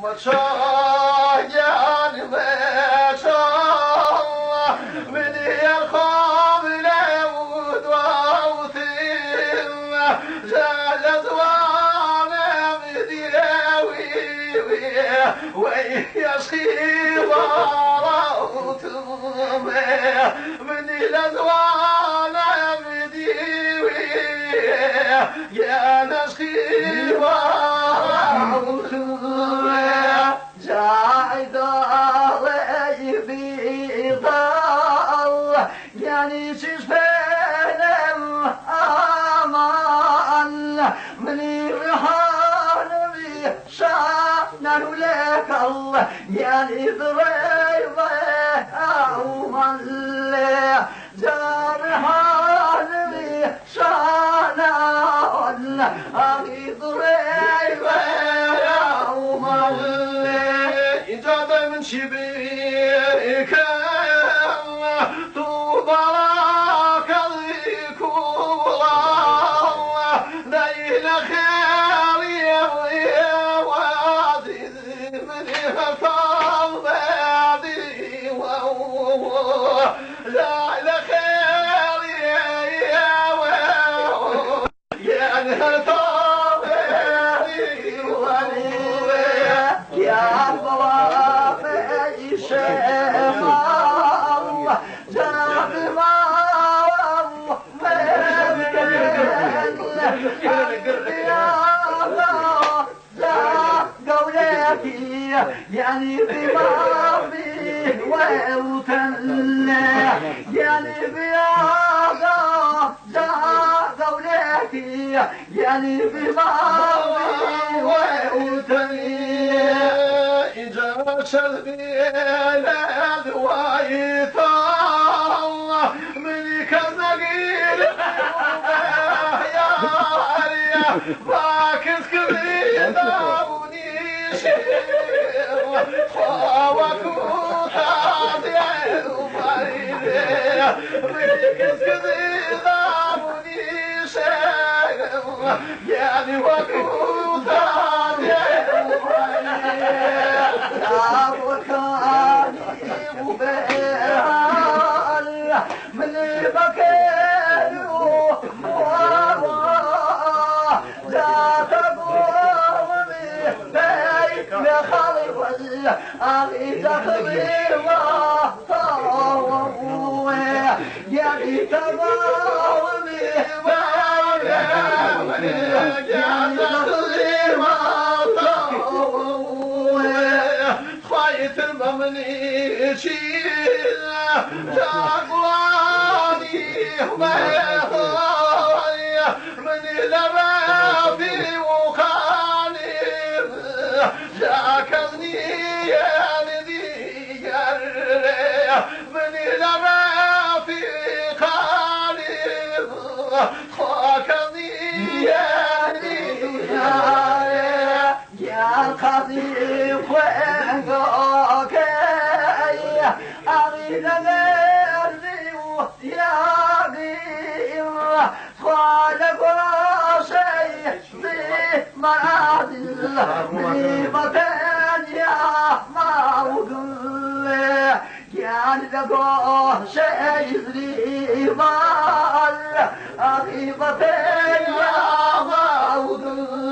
وشايان بشار من يرخب لود ووثيم جال زوانا بديوي ويشخي وراوتم من الازوانا بديوي يا نشخي وراوتم جاعد الله بيضال يعني شفنا امان من الرحال بشانا لك الله يعني ضريبه اومن جارحال بشانا الله ضريبه إجاب من شبيك طوبى لك الذكورى ليل خير يا وادي من هفال بادي ليل خير يا نهتال يا بوافي شمال جاب يعني بماضي ووتنا يعني بياضا جا قولتي يعني بماضي ووتني إجا شذبينا دوايتا منك الزقيل يا عريا باكس كذيدا ونيشي وكوتا ديال وبايدي منك كذيدا ونيشي يعني وكوتا ديال وبايدي وكاني مبهر من بكير لا تقومي بيت لخلق أغي تخبير يا بيت تقومي خايت المملي شيل جاقواني من لبابي وخالف جاكني يا لدير من لبابي خالف خاكني يا لدير يا الخطيب وينك أريد غيري يا قيم خالق شيء في منازل مصيبة يا موضوع يعني لقى شيء ذي مال غيبة يا موضوع